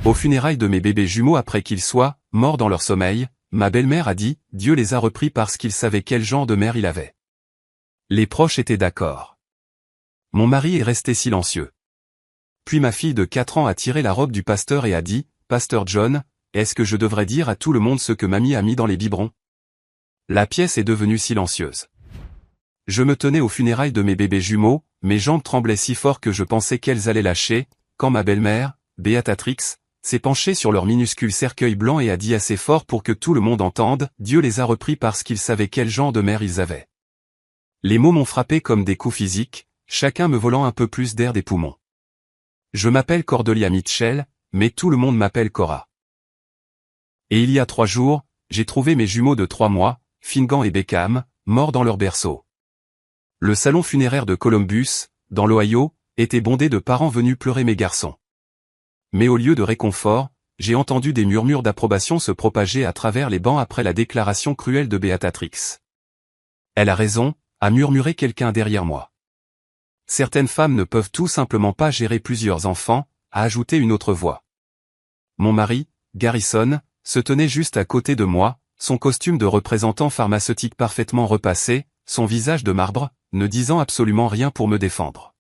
Aux funérailles de mes bébés jumeaux après qu'ils soient morts dans leur sommeil, ma belle-mère a dit, Dieu les a repris parce qu'il savait quel genre de mère il avait. Les proches étaient d'accord. Mon mari est resté silencieux. Puis ma fille de 4 ans a tiré la robe du pasteur et a dit, Pasteur John, est-ce que je devrais dire à tout le monde ce que mamie a mis dans les biberons? La pièce est devenue silencieuse. Je me tenais aux funérailles de mes bébés jumeaux, mes jambes tremblaient si fort que je pensais qu'elles allaient lâcher, quand ma belle-mère, Béatrix, s'est penchée sur leur minuscule cercueil blanc et a dit assez fort pour que tout le monde entende, Dieu les a repris parce qu'il savait quel genre de mère ils avaient. Les mots m'ont frappé comme des coups physiques, chacun me volant un peu plus d'air des poumons. Je m'appelle Cordelia Mitchell, mais tout le monde m'appelle Cora. Et il y a 3 jours, j'ai trouvé mes jumeaux de 3 mois, Fingan et Beckham, morts dans leur berceau. Le salon funéraire de Columbus, dans l'Ohio, était bondé de parents venus pleurer mes garçons. Mais au lieu de réconfort, j'ai entendu des murmures d'approbation se propager à travers les bancs après la déclaration cruelle de Béatrix. Elle a raison, a murmuré quelqu'un derrière moi. Certaines femmes ne peuvent tout simplement pas gérer plusieurs enfants, a ajouté une autre voix. Mon mari, Garrison, se tenait juste à côté de moi, son costume de représentant pharmaceutique parfaitement repassé, son visage de marbre, ne disant absolument rien pour me défendre.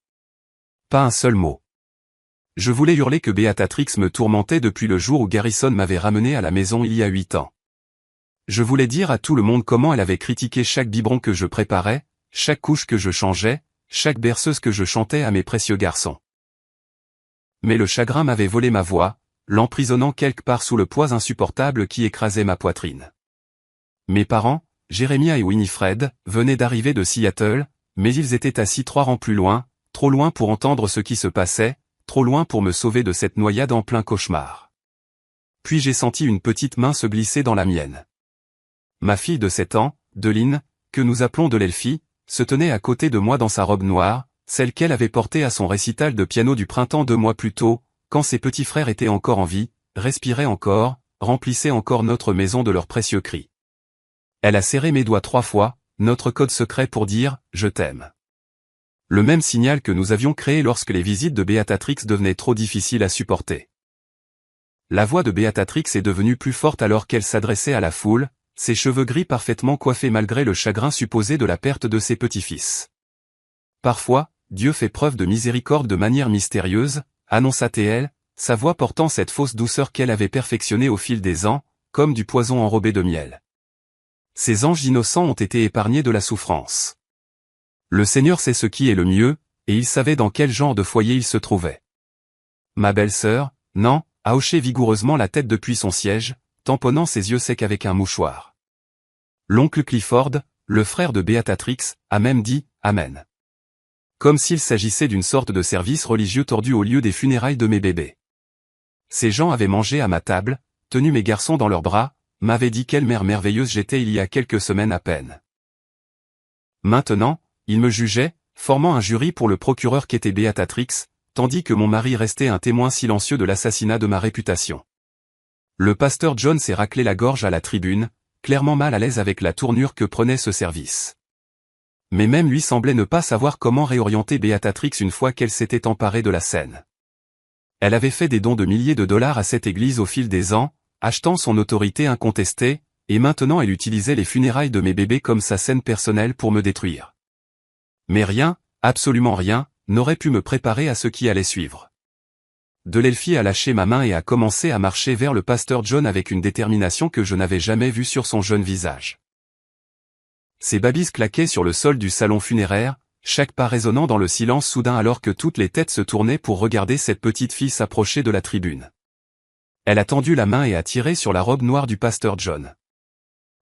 Pas un seul mot. Je voulais hurler que Béatrix me tourmentait depuis le jour où Garrison m'avait ramené à la maison il y a 8 ans. Je voulais dire à tout le monde comment elle avait critiqué chaque biberon que je préparais, chaque couche que je changeais, chaque berceuse que je chantais à mes précieux garçons. Mais le chagrin m'avait volé ma voix, l'emprisonnant quelque part sous le poids insupportable qui écrasait ma poitrine. Mes parents, Jérémia et Winifred, venaient d'arriver de Seattle, mais ils étaient assis 3 rangs plus loin, trop loin pour entendre ce qui se passait, trop loin pour me sauver de cette noyade en plein cauchemar. Puis j'ai senti une petite main se glisser dans la mienne. Ma fille de 7 ans, Deline, que nous appelons de l'Elfie, se tenait à côté de moi dans sa robe noire, celle qu'elle avait portée à son récital de piano du printemps 2 mois plus tôt, quand ses petits frères étaient encore en vie, respiraient encore, remplissaient encore notre maison de leurs précieux cris. Elle a serré mes doigts 3 fois, notre code secret pour dire « je t'aime ». Le même signal que nous avions créé lorsque les visites de Béatrix devenaient trop difficiles à supporter. La voix de Béatrix est devenue plus forte alors qu'elle s'adressait à la foule, ses cheveux gris parfaitement coiffés malgré le chagrin supposé de la perte de ses petits-fils. Parfois, Dieu fait preuve de miséricorde de manière mystérieuse, annonça-t-elle, sa voix portant cette fausse douceur qu'elle avait perfectionnée au fil des ans, comme du poison enrobé de miel. Ces anges innocents ont été épargnés de la souffrance. Le Seigneur sait ce qui est le mieux, et il savait dans quel genre de foyer il se trouvait. Ma belle-sœur, Nan, a hoché vigoureusement la tête depuis son siège, tamponnant ses yeux secs avec un mouchoir. L'oncle Clifford, le frère de Béatrix, a même dit « Amen ». Comme s'il s'agissait d'une sorte de service religieux tordu au lieu des funérailles de mes bébés. Ces gens avaient mangé à ma table, tenu mes garçons dans leurs bras, m'avaient dit quelle mère merveilleuse j'étais il y a quelques semaines à peine. Maintenant, ils me jugeaient, formant un jury pour le procureur qu'était Béatrix, tandis que mon mari restait un témoin silencieux de l'assassinat de ma réputation. Le pasteur John s'est raclé la gorge à la tribune, clairement mal à l'aise avec la tournure que prenait ce service. Mais même lui semblait ne pas savoir comment réorienter Béatrix une fois qu'elle s'était emparée de la scène. Elle avait fait des dons de milliers de dollars à cette église au fil des ans, achetant son autorité incontestée, et maintenant elle utilisait les funérailles de mes bébés comme sa scène personnelle pour me détruire. Mais rien, absolument rien, n'aurait pu me préparer à ce qui allait suivre. De l'Elfie a lâché ma main et a commencé à marcher vers le pasteur John avec une détermination que je n'avais jamais vue sur son jeune visage. Ses babys claquaient sur le sol du salon funéraire, chaque pas résonnant dans le silence soudain alors que toutes les têtes se tournaient pour regarder cette petite fille s'approcher de la tribune. Elle a tendu la main et a tiré sur la robe noire du pasteur John.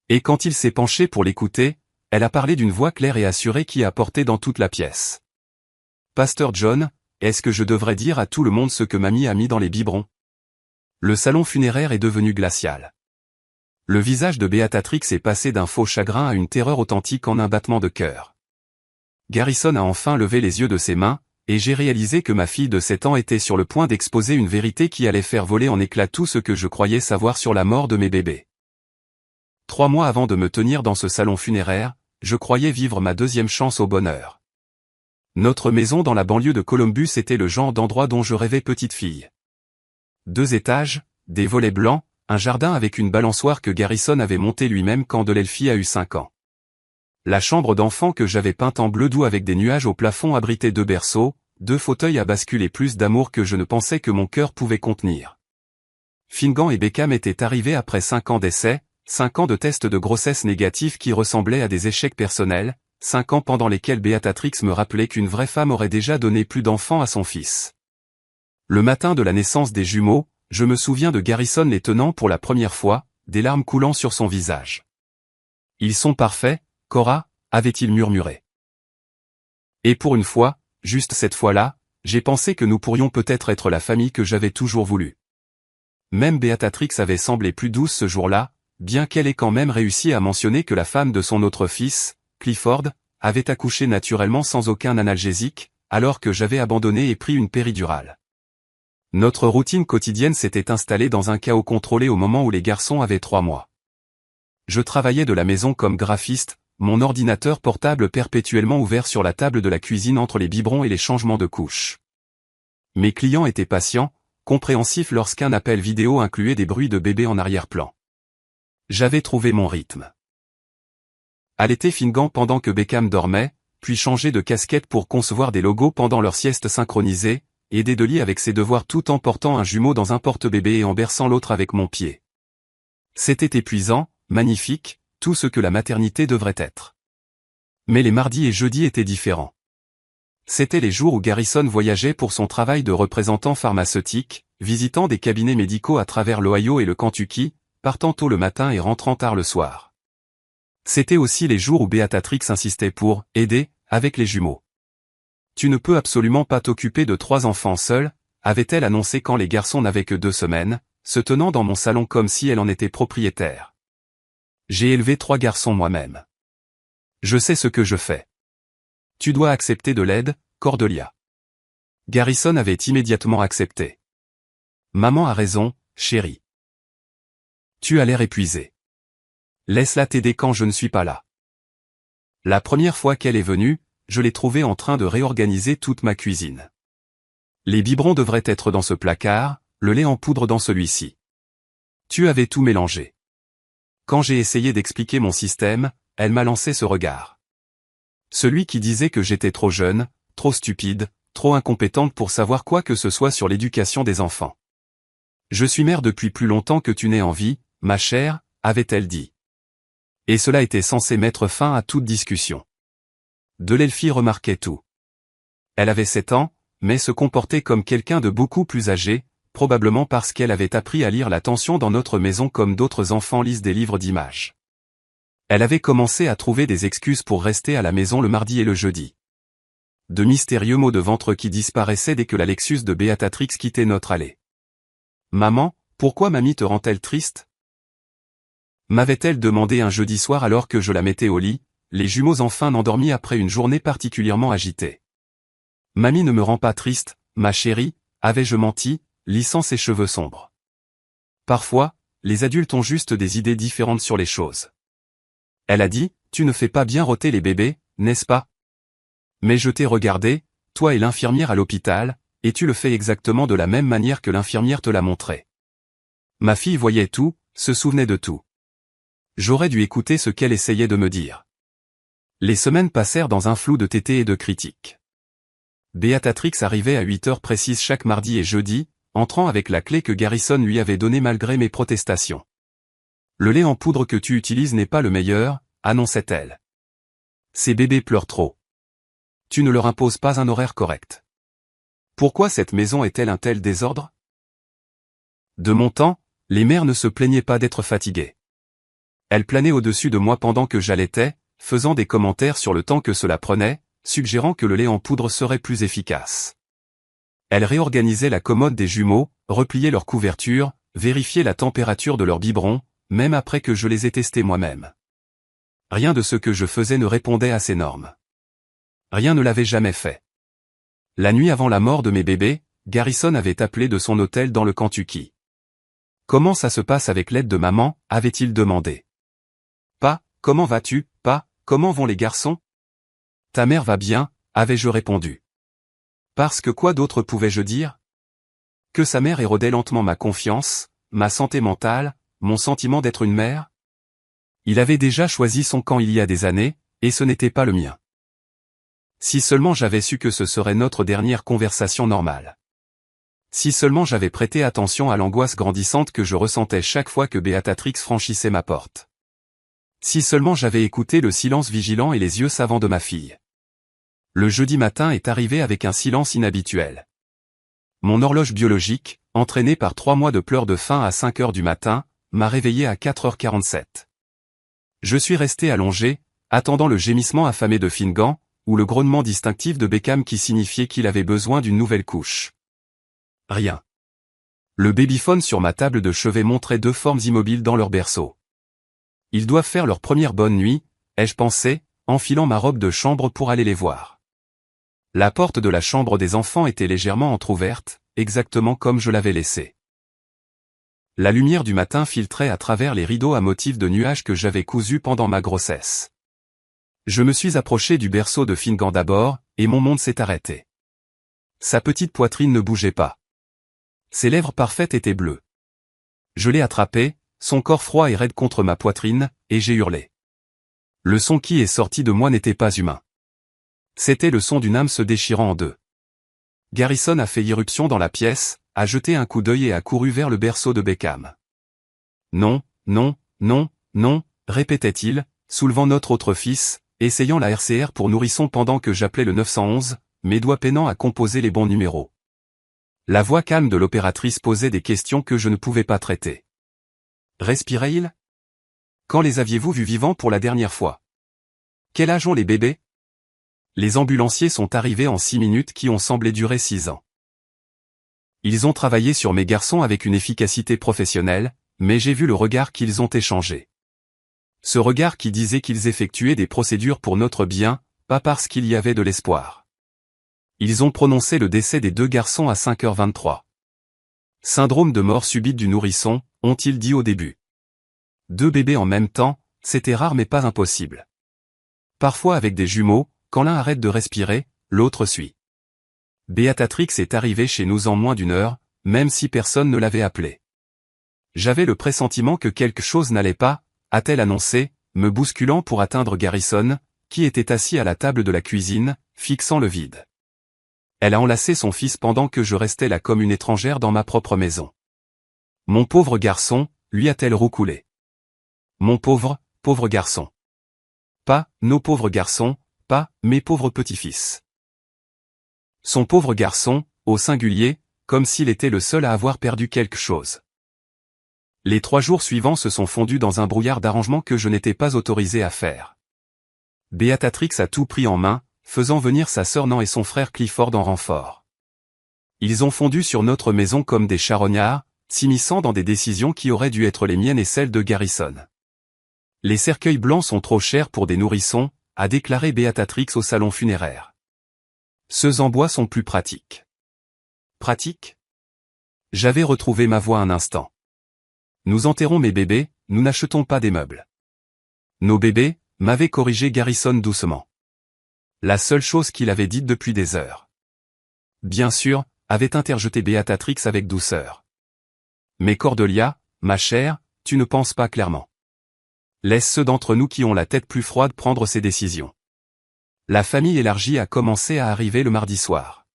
Et quand il s'est penché pour l'écouter, elle a parlé d'une voix claire et assurée qui a porté dans toute la pièce. « Pasteur John, est-ce que je devrais dire à tout le monde ce que mamie a mis dans les biberons ?» Le salon funéraire est devenu glacial. Le visage de Béatrix est passé d'un faux chagrin à une terreur authentique en un battement de cœur. Garrison a enfin levé les yeux de ses mains, et j'ai réalisé que ma fille de 7 ans était sur le point d'exposer une vérité qui allait faire voler en éclats tout ce que je croyais savoir sur la mort de mes bébés. 3 mois avant de me tenir dans ce salon funéraire, je croyais vivre ma 2e chance au bonheur. Notre maison dans la banlieue de Columbus était le genre d'endroit dont je rêvais petite fille. 2 étages, des volets blancs, un jardin avec une balançoire que Garrison avait montée lui-même quand Delelfi a eu 5 ans. La chambre d'enfant que j'avais peinte en bleu doux avec des nuages au plafond abritait 2 berceaux, 2 fauteuils à bascule et plus d'amour que je ne pensais que mon cœur pouvait contenir. Fingan et Beckham étaient arrivés après 5 ans d'essais, 5 ans de tests de grossesse négatifs qui ressemblaient à des échecs personnels, 5 ans pendant lesquels Beatrix me rappelait qu'une vraie femme aurait déjà donné plus d'enfants à son fils. Le matin de la naissance des jumeaux, je me souviens de Garrison les tenant pour la première fois, des larmes coulant sur son visage. « Ils sont parfaits, Cora » avait-il murmuré. Et pour une fois, juste cette fois-là, j'ai pensé que nous pourrions peut-être être la famille que j'avais toujours voulu. Même Beatrix avait semblé plus douce ce jour-là, bien qu'elle ait quand même réussi à mentionner que la femme de son autre fils, Clifford, avait accouché naturellement sans aucun analgésique, alors que j'avais abandonné et pris une péridurale. Notre routine quotidienne s'était installée dans un chaos contrôlé au moment où les garçons avaient 3 mois. Je travaillais de la maison comme graphiste, mon ordinateur portable perpétuellement ouvert sur la table de la cuisine entre les biberons et les changements de couches. Mes clients étaient patients, compréhensifs lorsqu'un appel vidéo incluait des bruits de bébé en arrière-plan. J'avais trouvé mon rythme. Allaiter Fingan pendant que Beckham dormait, puis changer de casquette pour concevoir des logos pendant leur sieste synchronisée, aider Dolly avec ses devoirs tout en portant un jumeau dans un porte-bébé et en berçant l'autre avec mon pied. C'était épuisant, magnifique, tout ce que la maternité devrait être. Mais les mardis et jeudis étaient différents. C'étaient les jours où Garrison voyageait pour son travail de représentant pharmaceutique, visitant des cabinets médicaux à travers l'Ohio et le Kentucky, partant tôt le matin et rentrant tard le soir. C'étaient aussi les jours où Beatrix insistait pour « aider » avec les jumeaux. « Tu ne peux absolument pas t'occuper de 3 enfants seuls », avait-elle annoncé quand les garçons n'avaient que 2 semaines, se tenant dans mon salon comme si elle en était propriétaire. J'ai élevé 3 garçons moi-même. Je sais ce que je fais. Tu dois accepter de l'aide, Cordelia. Garrison avait immédiatement accepté. Maman a raison, chérie. Tu as l'air épuisé. Laisse-la t'aider quand je ne suis pas là. La première fois qu'elle est venue, je l'ai trouvée en train de réorganiser toute ma cuisine. Les biberons devraient être dans ce placard, le lait en poudre dans celui-ci. Tu avais tout mélangé. Quand j'ai essayé d'expliquer mon système, elle m'a lancé ce regard. Celui qui disait que j'étais trop jeune, trop stupide, trop incompétente pour savoir quoi que ce soit sur l'éducation des enfants. Je suis mère depuis plus longtemps que tu n'es en vie, ma chère, avait-elle dit. Et cela était censé mettre fin à toute discussion. Delelfi remarquait tout. Elle avait 7 ans, mais se comportait comme quelqu'un de beaucoup plus âgé, probablement parce qu'elle avait appris à lire l'attention dans notre maison comme d'autres enfants lisent des livres d'images. Elle avait commencé à trouver des excuses pour rester à la maison le mardi et le jeudi. De mystérieux maux de ventre qui disparaissaient dès que la Lexus de Beatrix quittait notre allée. « Maman, pourquoi mamie te rend-elle triste ?» m'avait-elle demandé un jeudi soir alors que je la mettais au lit, les jumeaux enfin endormis après une journée particulièrement agitée. « Mamie ne me rend pas triste, ma chérie », avais-je menti, lissant ses cheveux sombres. Parfois, les adultes ont juste des idées différentes sur les choses. Elle a dit, tu ne fais pas bien rôter les bébés, n'est-ce pas? Mais je t'ai regardé, toi et l'infirmière à l'hôpital, et tu le fais exactement de la même manière que l'infirmière te l'a montré. Ma fille voyait tout, se souvenait de tout. J'aurais dû écouter ce qu'elle essayait de me dire. Les semaines passèrent dans un flou de tétés et de critiques. Beatrix arrivait à 8 heures précises chaque mardi et jeudi, entrant avec la clé que Garrison lui avait donnée malgré mes protestations. « Le lait en poudre que tu utilises n'est pas le meilleur », annonçait-elle. « Ces bébés pleurent trop. Tu ne leur imposes pas un horaire correct. Pourquoi cette maison est-elle un tel désordre ? » De mon temps, les mères ne se plaignaient pas d'être fatiguées. Elles planaient au-dessus de moi pendant que j'allaitais, faisant des commentaires sur le temps que cela prenait, suggérant que le lait en poudre serait plus efficace. Elles réorganisaient la commode des jumeaux, repliaient leur couverture, vérifiaient la température de leurs biberons, même après que je les ai testés moi-même. Rien de ce que je faisais ne répondait à ces normes. Rien ne l'avait jamais fait. La nuit avant la mort de mes bébés, Garrison avait appelé de son hôtel dans le Kentucky. « Comment ça se passe avec l'aide de maman ?» avait-il demandé. « Pas, comment vas-tu, pas, comment vont les garçons ?»« Ta mère va bien », avais-je répondu. Parce que quoi d'autre pouvais-je dire ? que sa mère érodait lentement ma confiance, ma santé mentale, mon sentiment d'être une mère? Il avait déjà choisi son camp il y a des années, et ce n'était pas le mien. Si seulement j'avais su que ce serait notre dernière conversation normale. Si seulement j'avais prêté attention à l'angoisse grandissante que je ressentais chaque fois que Béatrix franchissait ma porte. Si seulement j'avais écouté le silence vigilant et les yeux savants de ma fille. Le jeudi matin est arrivé avec un silence inhabituel. Mon horloge biologique, entraînée par 3 mois de pleurs de faim à 5 heures du matin, m'a réveillé à 4h47. Je suis resté allongé, attendant le gémissement affamé de Finnegan, ou le grognement distinctif de Beckham qui signifiait qu'il avait besoin d'une nouvelle couche. Rien. Le babyphone sur ma table de chevet montrait 2 formes immobiles dans leur berceau. Ils doivent faire leur première bonne nuit, ai-je pensé, enfilant ma robe de chambre pour aller les voir. La porte de la chambre des enfants était légèrement entr'ouverte, exactement comme je l'avais laissée. La lumière du matin filtrait à travers les rideaux à motifs de nuages que j'avais cousus pendant ma grossesse. Je me suis approché du berceau de Finnegan d'abord, et mon monde s'est arrêté. Sa petite poitrine ne bougeait pas. Ses lèvres parfaites étaient bleues. Je l'ai attrapé, son corps froid et raide contre ma poitrine, et j'ai hurlé. Le son qui est sorti de moi n'était pas humain. C'était le son d'une âme se déchirant en deux. Garrison a fait irruption dans la pièce, a jeté un coup d'œil et a couru vers le berceau de Beckham. Non, non, non, non, répétait-il, soulevant notre autre fils, essayant la RCR pour nourrisson pendant que j'appelais le 911, mes doigts peinant à composer les bons numéros. La voix calme de l'opératrice posait des questions que je ne pouvais pas traiter. Respirait-il? Quand les aviez-vous vus vivants pour la dernière fois? Quel âge ont les bébés? Les ambulanciers sont arrivés en 6 minutes qui ont semblé durer 6 ans. Ils ont travaillé sur mes garçons avec une efficacité professionnelle, mais j'ai vu le regard qu'ils ont échangé. Ce regard qui disait qu'ils effectuaient des procédures pour notre bien, pas parce qu'il y avait de l'espoir. Ils ont prononcé le décès des 2 garçons à 5h23. Syndrome de mort subite du nourrisson, ont-ils dit au début. 2 bébés en même temps, c'était rare mais pas impossible. Parfois avec des jumeaux, quand l'un arrête de respirer, l'autre suit. Béatrix est arrivée chez nous en moins d'1 heure, même si personne ne l'avait appelée. J'avais le pressentiment que quelque chose n'allait pas, a-t-elle annoncé, me bousculant pour atteindre Garrison, qui était assis à la table de la cuisine, fixant le vide. Elle a enlacé son fils pendant que je restais là comme une étrangère dans ma propre maison. Mon pauvre garçon, lui a-t-elle roucoulé. Mon pauvre, pauvre garçon. Pas, nos pauvres garçons, pas, mes pauvres petits-fils. Son pauvre garçon, au singulier, comme s'il était le seul à avoir perdu quelque chose. Les 3 jours suivants se sont fondus dans un brouillard d'arrangement que je n'étais pas autorisé à faire. Béatrix a tout pris en main, faisant venir sa sœur Nan et son frère Clifford en renfort. Ils ont fondu sur notre maison comme des charognards, s'immisçant dans des décisions qui auraient dû être les miennes et celles de Garrison. Les cercueils blancs sont trop chers pour des nourrissons, a déclaré Béatrix au salon funéraire. Ceux en bois sont plus pratiques. Pratiques? J'avais retrouvé ma voix un instant. Nous enterrons mes bébés, nous n'achetons pas des meubles. Nos bébés, m'avait corrigé Garrison doucement. La seule chose qu'il avait dite depuis des heures. Bien sûr, avait interjeté Béatrix avec douceur. Mais Cordelia, ma chère, tu ne penses pas clairement. Laisse ceux d'entre nous qui ont la tête plus froide prendre ces décisions. La famille élargie a commencé à arriver le mardi soir.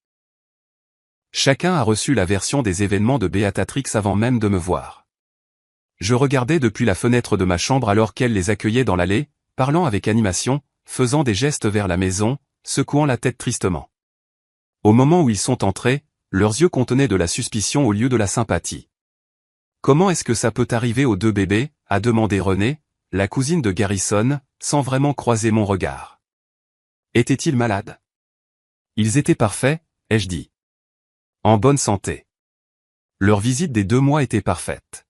Chacun a reçu la version des événements de Béatrix avant même de me voir. Je regardais depuis la fenêtre de ma chambre alors qu'elle les accueillait dans l'allée, parlant avec animation, faisant des gestes vers la maison, secouant la tête tristement. Au moment où ils sont entrés, leurs yeux contenaient de la suspicion au lieu de la sympathie. Comment est-ce que ça peut arriver aux 2 bébés, a demandé Renée, la cousine de Garrison, sans vraiment croiser mon regard. Étaient-ils malades? Ils étaient parfaits, ai-je dit. En bonne santé. Leur visite des 2 mois était parfaite.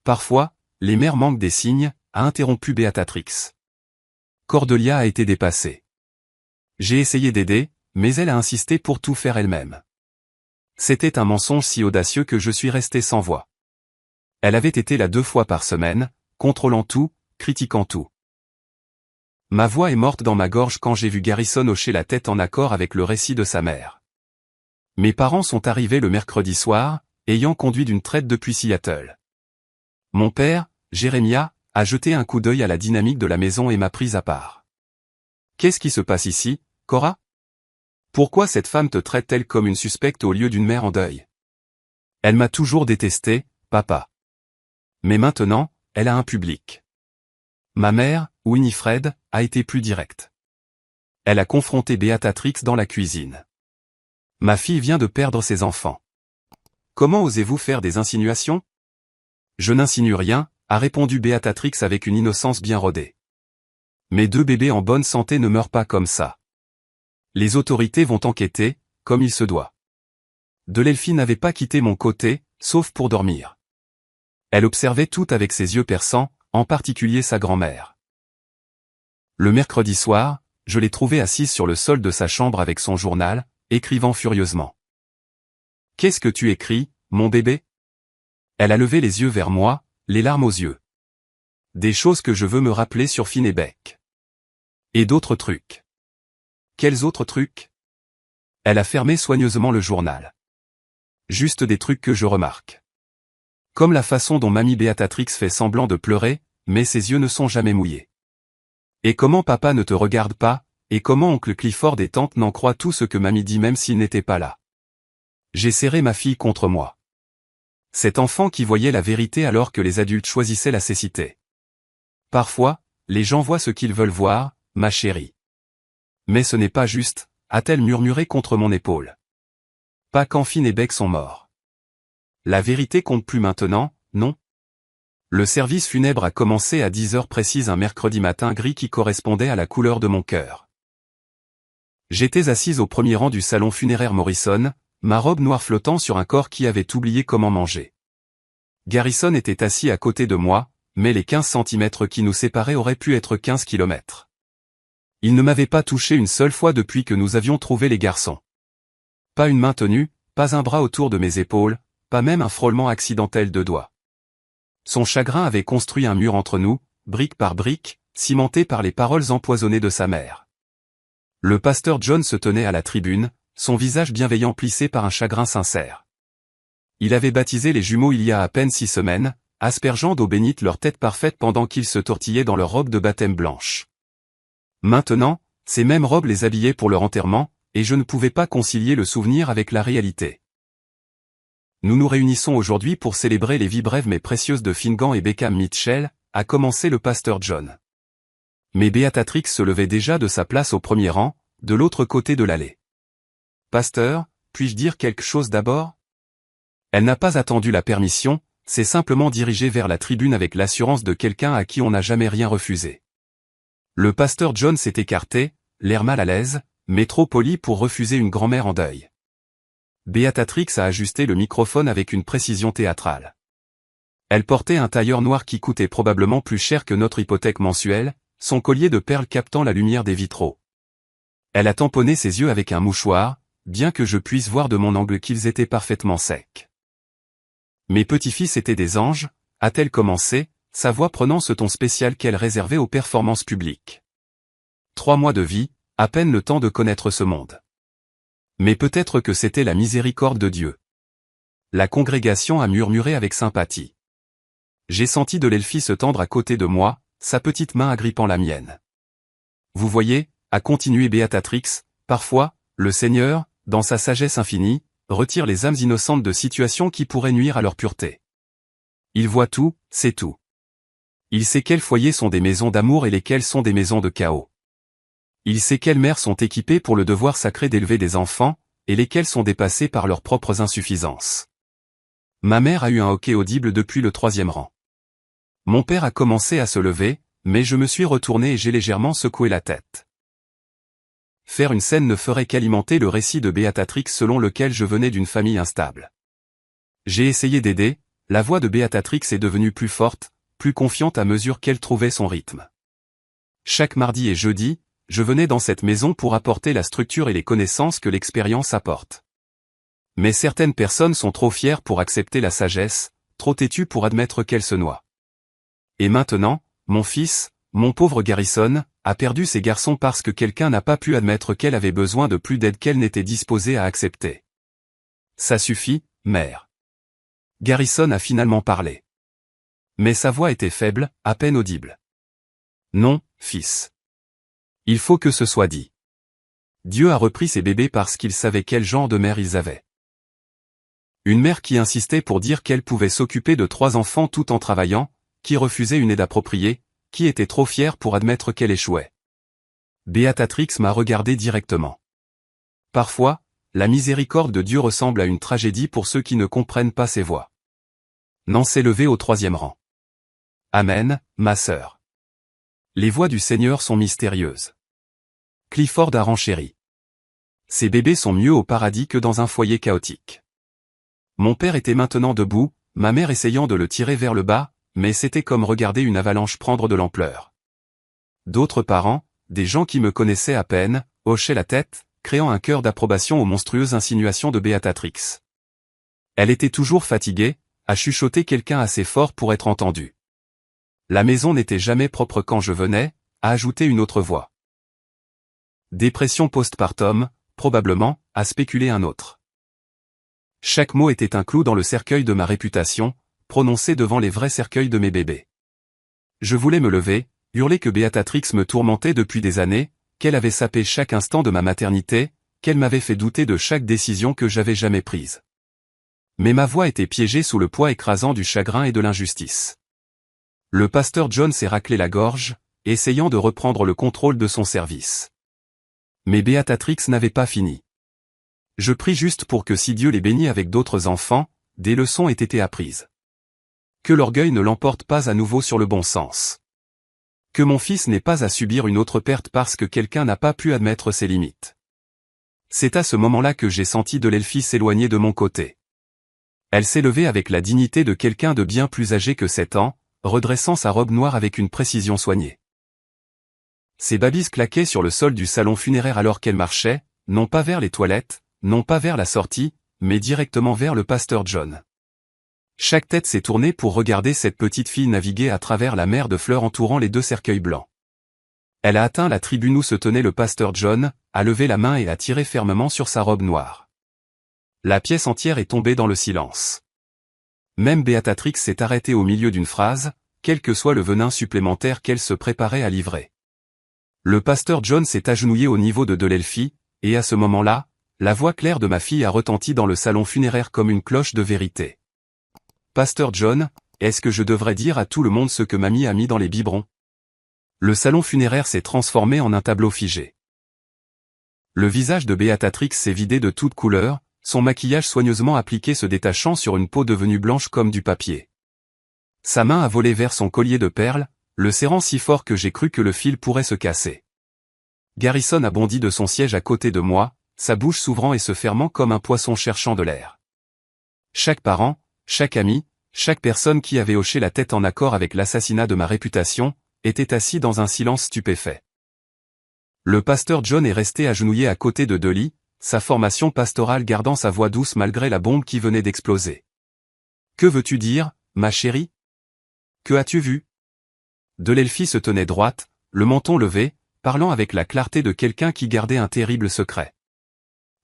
Parfois, les mères manquent des signes, a interrompu Béatrix. Cordelia a été dépassée. J'ai essayé d'aider, mais elle a insisté pour tout faire elle-même. C'était un mensonge si audacieux que je suis resté sans voix. Elle avait été là 2 fois par semaine, contrôlant tout, critiquant tout. Ma voix est morte dans ma gorge quand j'ai vu Garrison hocher la tête en accord avec le récit de sa mère. Mes parents sont arrivés le mercredi soir, ayant conduit d'une traite depuis Seattle. Mon père, Jérémia, a jeté un coup d'œil à la dynamique de la maison et m'a pris à part. Qu'est-ce qui se passe ici, Cora? Pourquoi cette femme te traite-t-elle comme une suspecte au lieu d'une mère en deuil? Elle m'a toujours détesté, papa. Mais maintenant, elle a un public. Ma mère, Winifred, a été plus directe. Elle a confronté Béatrix dans la cuisine. Ma fille vient de perdre ses enfants. Comment osez-vous faire des insinuations? Je n'insinue rien, a répondu Béatrix avec une innocence bien rodée. Mes 2 bébés en bonne santé ne meurent pas comme ça. Les autorités vont enquêter, comme il se doit. Delelphi n'avait pas quitté mon côté, sauf pour dormir. Elle observait tout avec ses yeux perçants, en particulier sa grand-mère. Le mercredi soir, je l'ai trouvée assise sur le sol de sa chambre avec son journal, écrivant furieusement. « Qu'est-ce que tu écris, mon bébé ?» Elle a levé les yeux vers moi, les larmes aux yeux. Des choses que je veux me rappeler sur Finn et Beck. Et d'autres trucs. Quels autres trucs? Elle a fermé soigneusement le journal. Juste des trucs que je remarque. Comme la façon dont mamie Béatrix fait semblant de pleurer, mais ses yeux ne sont jamais mouillés. Et comment papa ne te regarde pas, et comment oncle Clifford et tante n'en croient tout ce que mamie dit même s'il n'était pas là. J'ai serré ma fille contre moi. Cet enfant qui voyait la vérité alors que les adultes choisissaient la cécité. Parfois, les gens voient ce qu'ils veulent voir, ma chérie. Mais ce n'est pas juste, a-t-elle murmuré contre mon épaule. Pas quand Finn et Beck sont morts. La vérité compte plus maintenant, non? Le service funèbre a commencé à 10 heures précises un mercredi matin gris qui correspondait à la couleur de mon cœur. J'étais assise au premier rang du salon funéraire Morrison, ma robe noire flottant sur un corps qui avait oublié comment manger. Garrison était assis à côté de moi, mais les 15 centimètres qui nous séparaient auraient pu être 15 kilomètres. Il ne m'avait pas touché une seule fois depuis que nous avions trouvé les garçons. Pas une main tenue, pas un bras autour de mes épaules, pas même un frôlement accidentel de doigts. Son chagrin avait construit un mur entre nous, brique par brique, cimenté par les paroles empoisonnées de sa mère. Le pasteur John se tenait à la tribune, son visage bienveillant plissé par un chagrin sincère. Il avait baptisé les jumeaux il y a à peine 6 semaines, aspergeant d'eau bénite leur tête parfaite pendant qu'ils se tortillaient dans leur robe de baptême blanche. Maintenant, ces mêmes robes les habillaient pour leur enterrement, et je ne pouvais pas concilier le souvenir avec la réalité. Nous nous réunissons aujourd'hui pour célébrer les vies brèves mais précieuses de Finnegan et Beckham Mitchell, a commencé le pasteur John. Mais Béatrix se levait déjà de sa place au premier rang, de l'autre côté de l'allée. Pasteur, puis-je dire quelque chose d'abord? Elle n'a pas attendu la permission, s'est simplement dirigée vers la tribune avec l'assurance de quelqu'un à qui on n'a jamais rien refusé. Le pasteur John s'est écarté, l'air mal à l'aise, mais trop poli pour refuser une grand-mère en deuil. Béatrix a ajusté le microphone avec une précision théâtrale. Elle portait un tailleur noir qui coûtait probablement plus cher que notre hypothèque mensuelle, son collier de perles captant la lumière des vitraux. Elle a tamponné ses yeux avec un mouchoir, bien que je puisse voir de mon angle qu'ils étaient parfaitement secs. Mes petits-fils étaient des anges, a-t-elle commencé, sa voix prenant ce ton spécial qu'elle réservait aux performances publiques. 3 mois de vie, à peine le temps de connaître ce monde. Mais peut-être que c'était la miséricorde de Dieu. La congrégation a murmuré avec sympathie. J'ai senti Delelphi se tendre à côté de moi, sa petite main agrippant la mienne. Vous voyez, a continué Béatrix, parfois, le Seigneur, dans sa sagesse infinie, retire les âmes innocentes de situations qui pourraient nuire à leur pureté. Il voit tout, sait tout. Il sait quels foyers sont des maisons d'amour et lesquels sont des maisons de chaos. Il sait quelles mères sont équipées pour le devoir sacré d'élever des enfants, et lesquelles sont dépassées par leurs propres insuffisances. Ma mère a eu un hoquet audible depuis le 3e rang. Mon père a commencé à se lever, mais je me suis retourné et j'ai légèrement secoué la tête. Faire une scène ne ferait qu'alimenter le récit de Béatrix selon lequel je venais d'une famille instable. J'ai essayé d'aider, la voix de Béatrix est devenue plus forte, plus confiante à mesure qu'elle trouvait son rythme. Chaque mardi et jeudi, je venais dans cette maison pour apporter la structure et les connaissances que l'expérience apporte. Mais certaines personnes sont trop fières pour accepter la sagesse, trop têtues pour admettre qu'elle se noie. Et maintenant, mon fils, mon pauvre Garrison, a perdu ses garçons parce que quelqu'un n'a pas pu admettre qu'elle avait besoin de plus d'aide qu'elle n'était disposée à accepter. Ça suffit, mère. Garrison a finalement parlé. Mais sa voix était faible, à peine audible. Non, fils. Il faut que ce soit dit. Dieu a repris ses bébés parce qu'il savait quel genre de mère ils avaient. Une mère qui insistait pour dire qu'elle pouvait s'occuper de 3 enfants tout en travaillant, qui refusait une aide appropriée, qui était trop fière pour admettre qu'elle échouait. Béatrix m'a regardé directement. Parfois, la miséricorde de Dieu ressemble à une tragédie pour ceux qui ne comprennent pas ses voies. Nan s'est levé au 3e rang. Amen, ma sœur. Les voies du Seigneur sont mystérieuses. Clifford a renchéri. Ces bébés sont mieux au paradis que dans un foyer chaotique. Mon père était maintenant debout, ma mère essayant de le tirer vers le bas, mais c'était comme regarder une avalanche prendre de l'ampleur. D'autres parents, des gens qui me connaissaient à peine, hochaient la tête, créant un chœur d'approbation aux monstrueuses insinuations de Béatrix. Elle était toujours fatiguée, à chuchoter quelqu'un assez fort pour être entendu. La maison n'était jamais propre quand je venais, a ajouté une autre voix. Dépression postpartum, probablement, a spéculé un autre. Chaque mot était un clou dans le cercueil de ma réputation, prononcé devant les vrais cercueils de mes bébés. Je voulais me lever, hurler que Béatrix me tourmentait depuis des années, qu'elle avait sapé chaque instant de ma maternité, qu'elle m'avait fait douter de chaque décision que j'avais jamais prise. Mais ma voix était piégée sous le poids écrasant du chagrin et de l'injustice. Le pasteur John s'est raclé la gorge, essayant de reprendre le contrôle de son service. Mais Béatrix n'avait pas fini. Je prie juste pour que si Dieu les bénit avec d'autres enfants, des leçons aient été apprises. Que l'orgueil ne l'emporte pas à nouveau sur le bon sens. Que mon fils n'ait pas à subir une autre perte parce que quelqu'un n'a pas pu admettre ses limites. C'est à ce moment-là que j'ai senti Delelphie s'éloigner de mon côté. Elle s'est levée avec la dignité de quelqu'un de bien plus âgé que 7 ans, redressant sa robe noire avec une précision soignée. Ses babys claquaient sur le sol du salon funéraire alors qu'elle marchait, non pas vers les toilettes, non pas vers la sortie, mais directement vers le pasteur John. Chaque tête s'est tournée pour regarder cette petite fille naviguer à travers la mer de fleurs entourant les 2 cercueils blancs. Elle a atteint la tribune où se tenait le pasteur John, a levé la main et a tiré fermement sur sa robe noire. La pièce entière est tombée dans le silence. Même Béatrix s'est arrêtée au milieu d'une phrase, quel que soit le venin supplémentaire qu'elle se préparait à livrer. Le pasteur John s'est agenouillé au niveau de Delelphie, et à ce moment-là, la voix claire de ma fille a retenti dans le salon funéraire comme une cloche de vérité. Pasteur John, est-ce que je devrais dire à tout le monde ce que mamie a mis dans les biberons? Le salon funéraire s'est transformé en un tableau figé. Le visage de Béatrix s'est vidé de toute couleur, son maquillage soigneusement appliqué se détachant sur une peau devenue blanche comme du papier. Sa main a volé vers son collier de perles, le serrant si fort que j'ai cru que le fil pourrait se casser. Garrison a bondi de son siège à côté de moi, sa bouche s'ouvrant et se fermant comme un poisson cherchant de l'air. Chaque parent, chaque ami, chaque personne qui avait hoché la tête en accord avec l'assassinat de ma réputation, était assis dans un silence stupéfait. Le pasteur John est resté agenouillé à côté de Dolly, sa formation pastorale gardant sa voix douce malgré la bombe qui venait d'exploser. « Que veux-tu dire, ma chérie? Que as-tu vu » Delelphie se tenait droite, le menton levé, parlant avec la clarté de quelqu'un qui gardait un terrible secret.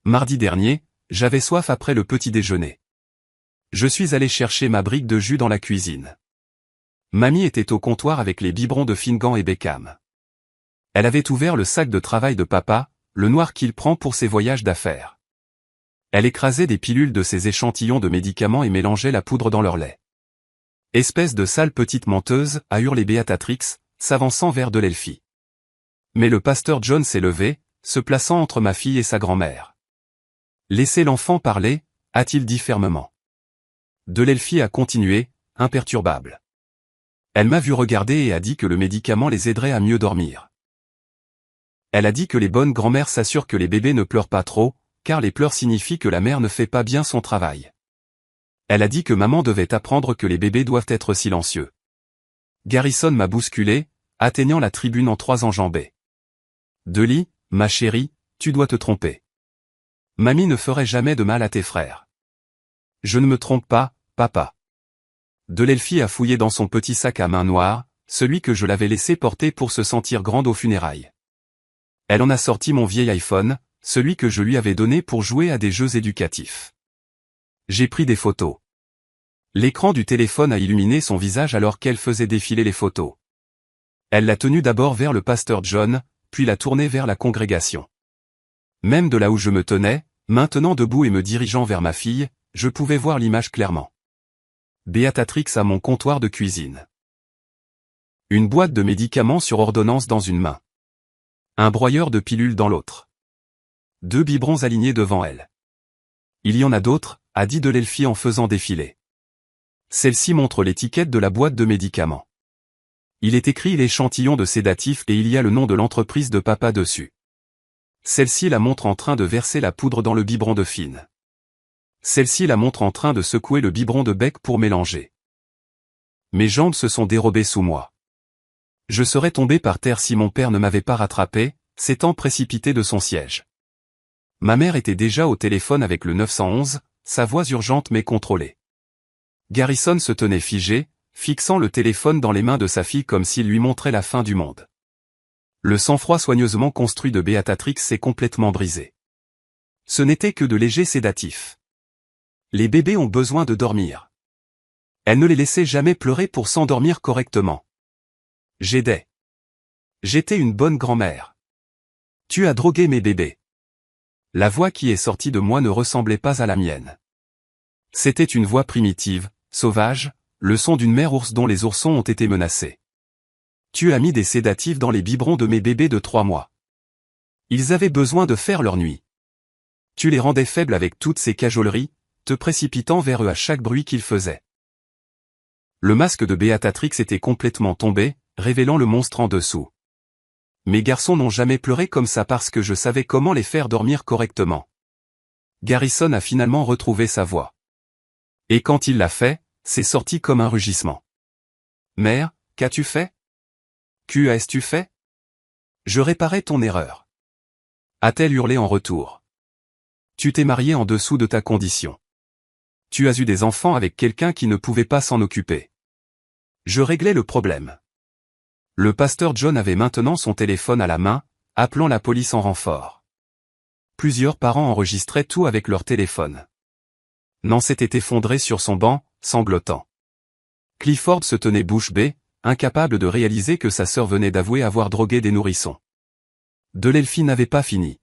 Mardi dernier, j'avais soif après le petit déjeuner. Je suis allé chercher ma brique de jus dans la cuisine. Mamie était au comptoir avec les biberons de Finnegan et Beckham. Elle avait ouvert le sac de travail de papa, le noir qu'il prend pour ses voyages d'affaires. Elle écrasait des pilules de ses échantillons de médicaments et mélangeait la poudre dans leur lait. Espèce de sale petite menteuse, a hurlé Béatrix, s'avançant vers Delelphie. Mais le pasteur John s'est levé, se plaçant entre ma fille et sa grand-mère. Laissez l'enfant parler, a-t-il dit fermement. Delelphie a continué, imperturbable. Elle m'a vu regarder et a dit que le médicament les aiderait à mieux dormir. Elle a dit que les bonnes grand-mères s'assurent que les bébés ne pleurent pas trop, car les pleurs signifient que la mère ne fait pas bien son travail. Elle a dit que maman devait apprendre que les bébés doivent être silencieux. Garrison m'a bousculé, atteignant la tribune en 3 enjambées. Dolly, ma chérie, tu dois te tromper. Mamie ne ferait jamais de mal à tes frères. Je ne me trompe pas, papa. Delelphie a fouillé dans son petit sac à main noire, celui que je l'avais laissé porter pour se sentir grande aux funérailles. Elle en a sorti mon vieil iPhone, celui que je lui avais donné pour jouer à des jeux éducatifs. J'ai pris des photos. L'écran du téléphone a illuminé son visage alors qu'elle faisait défiler les photos. Elle l'a tenu d'abord vers le pasteur John, puis l'a tourné vers la congrégation. Même de là où je me tenais, maintenant debout et me dirigeant vers ma fille, je pouvais voir l'image clairement. Béatrix à mon comptoir de cuisine. Une boîte de médicaments sur ordonnance dans une main. Un broyeur de pilules dans l'autre. 2 biberons alignés devant elle. Il y en a d'autres, a dit Delelfi en faisant défiler. Celle-ci montre l'étiquette de la boîte de médicaments. Il est écrit l'échantillon de sédatif et il y a le nom de l'entreprise de papa dessus. Celle-ci la montre en train de verser la poudre dans le biberon de Finn. Celle-ci la montre en train de secouer le biberon de bec pour mélanger. Mes jambes se sont dérobées sous moi. Je serais tombé par terre si mon père ne m'avait pas rattrapé, s'étant précipité de son siège. Ma mère était déjà au téléphone avec le 911, sa voix urgente mais contrôlée. Garrison se tenait figé, fixant le téléphone dans les mains de sa fille comme s'il lui montrait la fin du monde. Le sang-froid soigneusement construit de Béatrix s'est complètement brisé. Ce n'était que de légers sédatifs. Les bébés ont besoin de dormir. Elle ne les laissait jamais pleurer pour s'endormir correctement. J'aidais. J'étais une bonne grand-mère. Tu as drogué mes bébés. La voix qui est sortie de moi ne ressemblait pas à la mienne. C'était une voix primitive, sauvage, le son d'une mère ours dont les oursons ont été menacés. Tu as mis des sédatifs dans les biberons de mes bébés de 3 mois. Ils avaient besoin de faire leur nuit. Tu les rendais faibles avec toutes ces cajoleries, te précipitant vers eux à chaque bruit qu'ils faisaient. Le masque de Béatrix était complètement tombé, révélant le monstre en dessous. Mes garçons n'ont jamais pleuré comme ça parce que je savais comment les faire dormir correctement. Garrison a finalement retrouvé sa voix. Et quand il l'a fait, c'est sorti comme un rugissement. Mère, qu'as-tu fait? Qu'as-tu fait? Je réparais ton erreur. A-t-elle hurlé en retour. Tu t'es marié en dessous de ta condition. Tu as eu des enfants avec quelqu'un qui ne pouvait pas s'en occuper. Je réglais le problème. Le pasteur John avait maintenant son téléphone à la main, appelant la police en renfort. Plusieurs parents enregistraient tout avec leur téléphone. Nance était effondré sur son banc, sanglotant. Clifford se tenait bouche bée, incapable de réaliser que sa sœur venait d'avouer avoir drogué des nourrissons. Delelfi n'avait pas fini.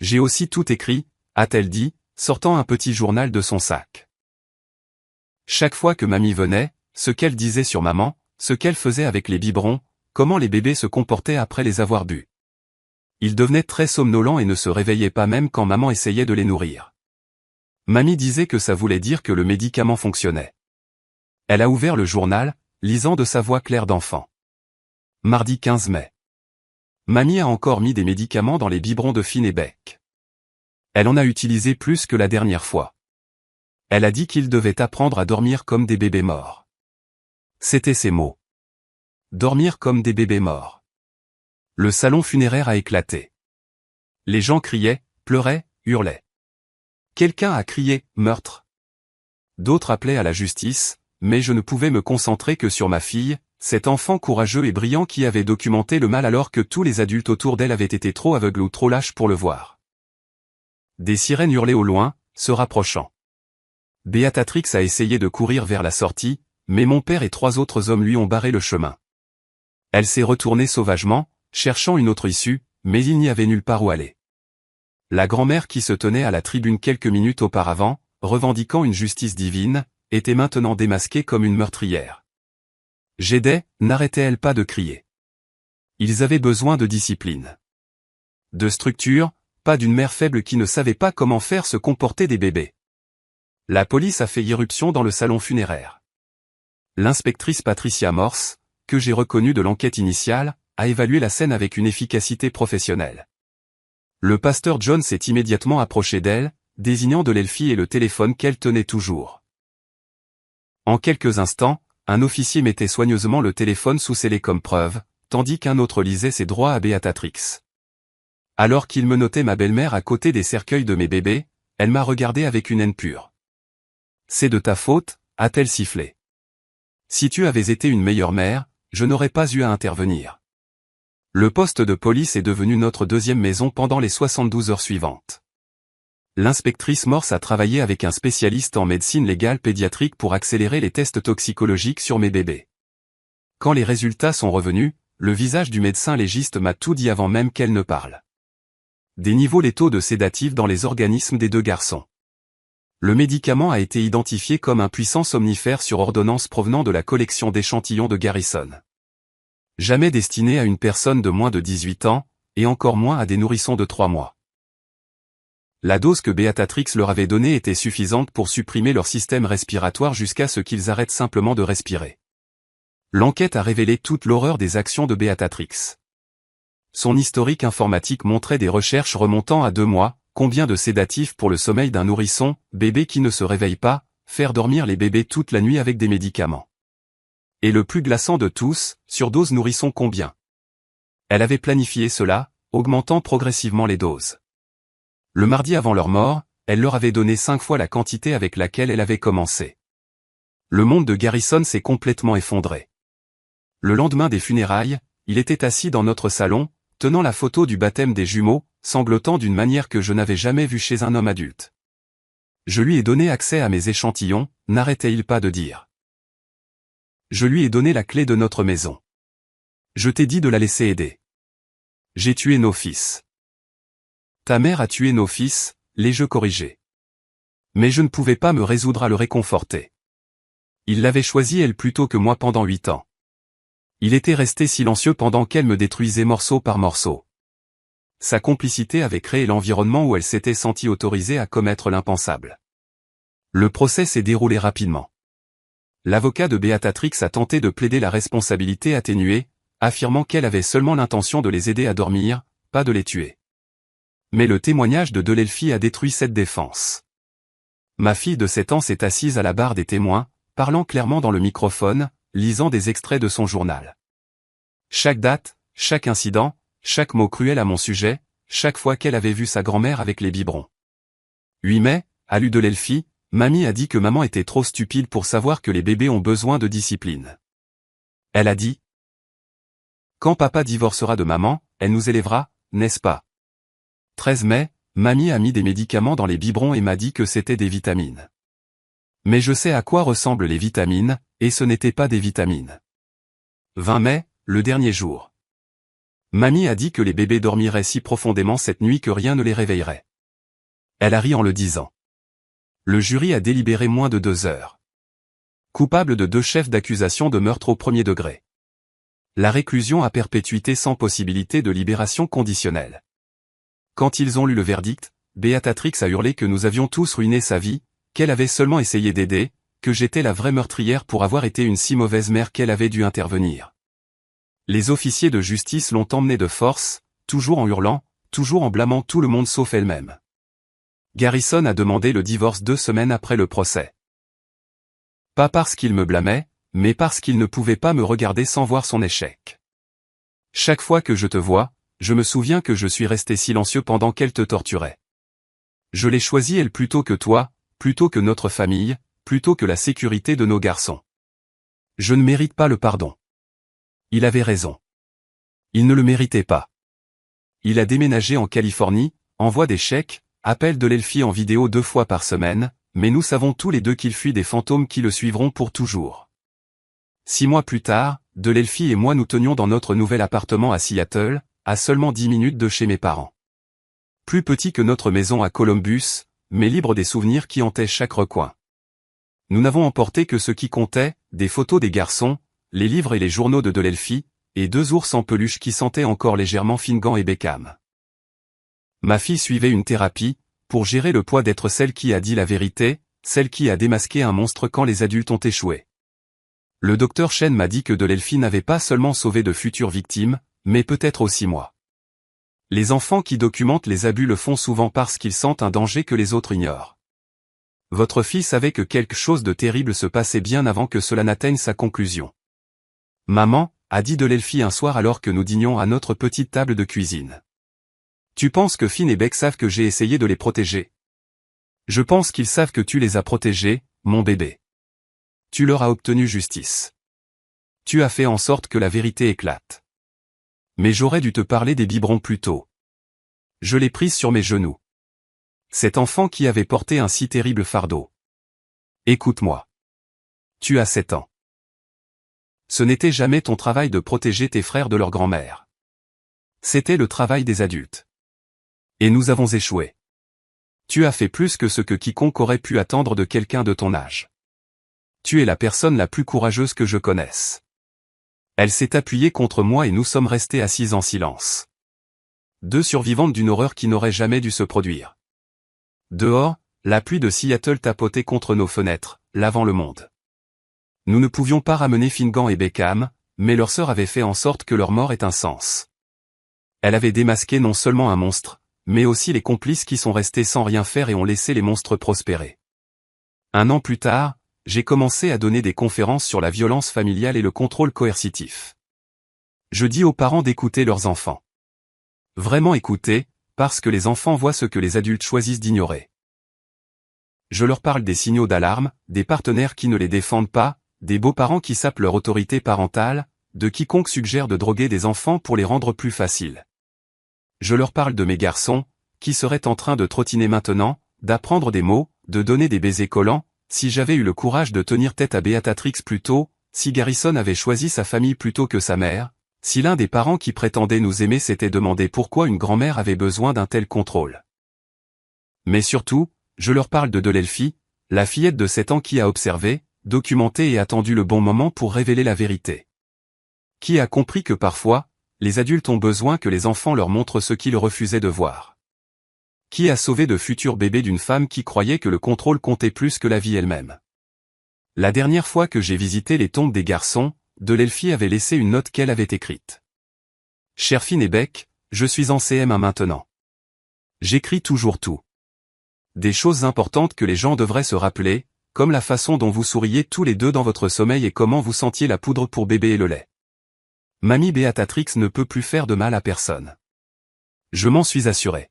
J'ai aussi tout écrit, a-t-elle dit, sortant un petit journal de son sac. Chaque fois que mamie venait, ce qu'elle disait sur maman, ce qu'elle faisait avec les biberons, comment les bébés se comportaient après les avoir bu. Ils devenaient très somnolents et ne se réveillaient pas même quand maman essayait de les nourrir. Mamie disait que ça voulait dire que le médicament fonctionnait. Elle a ouvert le journal, lisant de sa voix claire d'enfant. Mardi 15 mai. Mamie a encore mis des médicaments dans les biberons de Finn et Bec. Elle en a utilisé plus que la dernière fois. Elle a dit qu'ils devaient apprendre à dormir comme des bébés morts. C'étaient ses mots. Dormir comme des bébés morts. Le salon funéraire a éclaté. Les gens criaient, pleuraient, hurlaient. Quelqu'un a crié « meurtre ». D'autres appelaient à la justice, mais je ne pouvais me concentrer que sur ma fille, cet enfant courageux et brillant qui avait documenté le mal alors que tous les adultes autour d'elle avaient été trop aveugles ou trop lâches pour le voir. Des sirènes hurlaient au loin, se rapprochant. Béatrix a essayé de courir vers la sortie, mais mon père et 3 autres hommes lui ont barré le chemin. Elle s'est retournée sauvagement, cherchant une autre issue, mais il n'y avait nulle part où aller. La grand-mère qui se tenait à la tribune quelques minutes auparavant, revendiquant une justice divine, était maintenant démasquée comme une meurtrière. J'aidais, n'arrêtait-elle pas de crier. Ils avaient besoin de discipline. De structure, pas d'une mère faible qui ne savait pas comment faire se comporter des bébés. La police a fait irruption dans le salon funéraire. L'inspectrice Patricia Morse, que j'ai reconnue de l'enquête initiale, a évalué la scène avec une efficacité professionnelle. Le pasteur John s'est immédiatement approché d'elle, désignant Delelfi et le téléphone qu'elle tenait toujours. En quelques instants, un officier mettait soigneusement le téléphone sous scellé comme preuve, tandis qu'un autre lisait ses droits à Béatrix. Alors qu'il me notait ma belle-mère à côté des cercueils de mes bébés, elle m'a regardé avec une haine pure. « C'est de ta faute », a-t-elle sifflé. Si tu avais été une meilleure mère, je n'aurais pas eu à intervenir. Le poste de police est devenu notre deuxième maison pendant les 72 heures suivantes. L'inspectrice Morse a travaillé avec un spécialiste en médecine légale pédiatrique pour accélérer les tests toxicologiques sur mes bébés. Quand les résultats sont revenus, le visage du médecin légiste m'a tout dit avant même qu'elle ne parle. Des niveaux létaux de sédatifs dans les organismes des 2 garçons. Le médicament a été identifié comme un puissant somnifère sur ordonnance provenant de la collection d'échantillons de Garrison. Jamais destiné à une personne de moins de 18 ans, et encore moins à des nourrissons de 3 mois. La dose que Beatrix leur avait donnée était suffisante pour supprimer leur système respiratoire jusqu'à ce qu'ils arrêtent simplement de respirer. L'enquête a révélé toute l'horreur des actions de Beatrix. Son historique informatique montrait des recherches remontant à 2 mois, combien de sédatifs pour le sommeil d'un nourrisson, bébé qui ne se réveille pas, faire dormir les bébés toute la nuit avec des médicaments. Et le plus glaçant de tous, surdose nourrisson combien. Elle avait planifié cela, augmentant progressivement les doses. Le mardi avant leur mort, elle leur avait donné 5 fois la quantité avec laquelle elle avait commencé. Le monde de Garrison s'est complètement effondré. Le lendemain des funérailles, il était assis dans notre salon, tenant la photo du baptême des jumeaux, sanglotant d'une manière que je n'avais jamais vue chez un homme adulte. Je lui ai donné accès à mes échantillons, n'arrêtait-il pas de dire. Je lui ai donné la clé de notre maison. Je t'ai dit de la laisser aider. J'ai tué nos fils. Ta mère a tué nos fils, l'ai-je corrigé. Mais je ne pouvais pas me résoudre à le réconforter. Il l'avait choisi elle plutôt que moi pendant 8 ans. Il était resté silencieux pendant qu'elle me détruisait morceau par morceau. Sa complicité avait créé l'environnement où elle s'était sentie autorisée à commettre l'impensable. Le procès s'est déroulé rapidement. L'avocat de Beatrix a tenté de plaider la responsabilité atténuée, affirmant qu'elle avait seulement l'intention de les aider à dormir, pas de les tuer. Mais le témoignage de Delelfi a détruit cette défense. Ma fille de 7 ans s'est assise à la barre des témoins, parlant clairement dans le microphone, lisant des extraits de son journal. Chaque date, chaque incident, chaque mot cruel à mon sujet, chaque fois qu'elle avait vu sa grand-mère avec les biberons. 8 mai, a lu Delelfi, mamie a dit que maman était trop stupide pour savoir que les bébés ont besoin de discipline. Elle a dit: quand papa divorcera de maman, elle nous élèvera, n'est-ce pas? 13 mai, mamie a mis des médicaments dans les biberons et m'a dit que c'était des vitamines. Mais je sais à quoi ressemblent les vitamines, et ce n'était pas des vitamines. 20 mai, le dernier jour. Mamie a dit que les bébés dormiraient si profondément cette nuit que rien ne les réveillerait. Elle a ri en le disant. Le jury a délibéré moins de 2 heures. Coupable de 2 chefs d'accusation de meurtre au 1er degré. La réclusion à perpétuité sans possibilité de libération conditionnelle. Quand ils ont lu le verdict, Beatrix a hurlé que nous avions tous ruiné sa vie, qu'elle avait seulement essayé d'aider, que j'étais la vraie meurtrière pour avoir été une si mauvaise mère qu'elle avait dû intervenir. Les officiers de justice l'ont emmenée de force, toujours en hurlant, toujours en blâmant tout le monde sauf elle-même. Garrison a demandé le divorce 2 semaines après le procès. Pas parce qu'il me blâmait, mais parce qu'il ne pouvait pas me regarder sans voir son échec. Chaque fois que je te vois, je me souviens que je suis resté silencieux pendant qu'elle te torturait. Je l'ai choisie elle plutôt que toi, plutôt que notre famille, plutôt que la sécurité de nos garçons. Je ne mérite pas le pardon. Il avait raison. Il ne le méritait pas. Il a déménagé en Californie, envoie des chèques, appelle Delelfi en vidéo 2 fois par semaine, mais nous savons tous les deux qu'il fuit des fantômes qui le suivront pour toujours. 6 mois plus tard, Delelfi et moi nous tenions dans notre nouvel appartement à Seattle, à seulement 10 minutes de chez mes parents. Plus petit que notre maison à Columbus, mais libre des souvenirs qui hantaient chaque recoin. Nous n'avons emporté que ce qui comptait, des photos des garçons, les livres et les journaux de Delelfi, et 2 ours en peluche qui sentaient encore légèrement Finnegan et Beckham. Ma fille suivait une thérapie, pour gérer le poids d'être celle qui a dit la vérité, celle qui a démasqué un monstre quand les adultes ont échoué. Le docteur Chen m'a dit que Delelfi n'avait pas seulement sauvé de futures victimes, mais peut-être aussi moi. Les enfants qui documentent les abus le font souvent parce qu'ils sentent un danger que les autres ignorent. Votre fille savait que quelque chose de terrible se passait bien avant que cela n'atteigne sa conclusion. Maman, a dit Delelfi un soir alors que nous dînions à notre petite table de cuisine. Tu penses que Finn et Beck savent que j'ai essayé de les protéger? Je pense qu'ils savent que tu les as protégés, mon bébé. Tu leur as obtenu justice. Tu as fait en sorte que la vérité éclate. Mais j'aurais dû te parler des biberons plus tôt. Je l'ai prise sur mes genoux. Cet enfant qui avait porté un si terrible fardeau. Écoute-moi. Tu as 7 ans. Ce n'était jamais ton travail de protéger tes frères de leur grand-mère. C'était le travail des adultes. Et nous avons échoué. Tu as fait plus que ce que quiconque aurait pu attendre de quelqu'un de ton âge. Tu es la personne la plus courageuse que je connaisse. Elle s'est appuyée contre moi et nous sommes restés assis en silence. 2 survivantes d'une horreur qui n'aurait jamais dû se produire. Dehors, la pluie de Seattle tapotait contre nos fenêtres, lavant le monde. Nous ne pouvions pas ramener Finnegan et Beckham, mais leur sœur avait fait en sorte que leur mort ait un sens. Elle avait démasqué non seulement un monstre, mais aussi les complices qui sont restés sans rien faire et ont laissé les monstres prospérer. 1 an plus tard, j'ai commencé à donner des conférences sur la violence familiale et le contrôle coercitif. Je dis aux parents d'écouter leurs enfants. Vraiment écouter, parce que les enfants voient ce que les adultes choisissent d'ignorer. Je leur parle des signaux d'alarme, des partenaires qui ne les défendent pas, des beaux-parents qui sapent leur autorité parentale, de quiconque suggère de droguer des enfants pour les rendre plus faciles. Je leur parle de mes garçons, qui seraient en train de trottiner maintenant, d'apprendre des mots, de donner des baisers collants, si j'avais eu le courage de tenir tête à Beatrix plus tôt, si Garrison avait choisi sa famille plutôt que sa mère, si l'un des parents qui prétendaient nous aimer s'était demandé pourquoi une grand-mère avait besoin d'un tel contrôle. Mais surtout, je leur parle de Delelphie, la fillette de 7 ans qui a observé, documenté et attendu le bon moment pour révéler la vérité. Qui a compris que parfois, les adultes ont besoin que les enfants leur montrent ce qu'ils refusaient de voir. Qui a sauvé de futurs bébés d'une femme qui croyait que le contrôle comptait plus que la vie elle-même. La dernière fois que j'ai visité les tombes des garçons, Delelphie avait laissé une note qu'elle avait écrite. Cher Finn et Beck, je suis en CM1 maintenant. J'écris toujours tout. Des choses importantes que les gens devraient se rappeler, comme la façon dont vous souriez tous les deux dans votre sommeil et comment vous sentiez la poudre pour bébé et le lait. Mamie Beatrix ne peut plus faire de mal à personne. Je m'en suis assuré.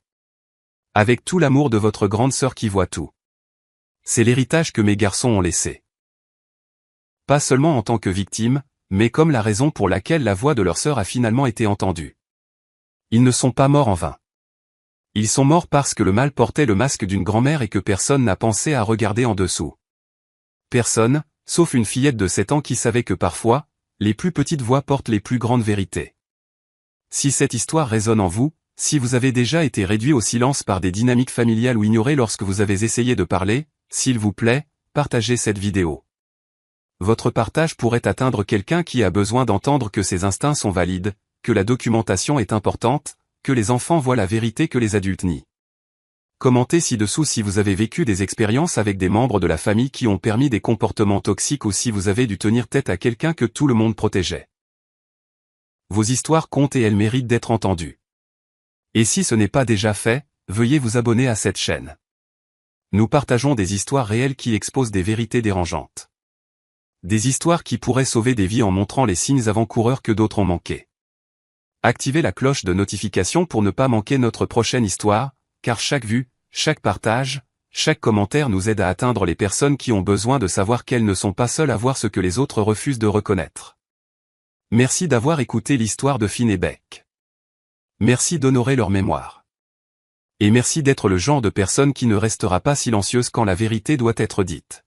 Avec tout l'amour de votre grande sœur qui voit tout. C'est l'héritage que mes garçons ont laissé. Pas seulement en tant que victime, mais comme la raison pour laquelle la voix de leur sœur a finalement été entendue. Ils ne sont pas morts en vain. Ils sont morts parce que le mal portait le masque d'une grand-mère et que personne n'a pensé à regarder en dessous. Personne, sauf une fillette de 7 ans qui savait que parfois, les plus petites voix portent les plus grandes vérités. Si cette histoire résonne en vous, si vous avez déjà été réduit au silence par des dynamiques familiales ou ignoré lorsque vous avez essayé de parler, s'il vous plaît, partagez cette vidéo. Votre partage pourrait atteindre quelqu'un qui a besoin d'entendre que ses instincts sont valides, que la documentation est importante, que les enfants voient la vérité que les adultes nient. Commentez ci-dessous si vous avez vécu des expériences avec des membres de la famille qui ont permis des comportements toxiques ou si vous avez dû tenir tête à quelqu'un que tout le monde protégeait. Vos histoires comptent et elles méritent d'être entendues. Et si ce n'est pas déjà fait, veuillez vous abonner à cette chaîne. Nous partageons des histoires réelles qui exposent des vérités dérangeantes. Des histoires qui pourraient sauver des vies en montrant les signes avant-coureurs que d'autres ont manqués. Activez la cloche de notification pour ne pas manquer notre prochaine histoire, car chaque vue, chaque partage, chaque commentaire nous aide à atteindre les personnes qui ont besoin de savoir qu'elles ne sont pas seules à voir ce que les autres refusent de reconnaître. Merci d'avoir écouté l'histoire de Finn et Beck. Merci d'honorer leur mémoire. Et merci d'être le genre de personne qui ne restera pas silencieuse quand la vérité doit être dite.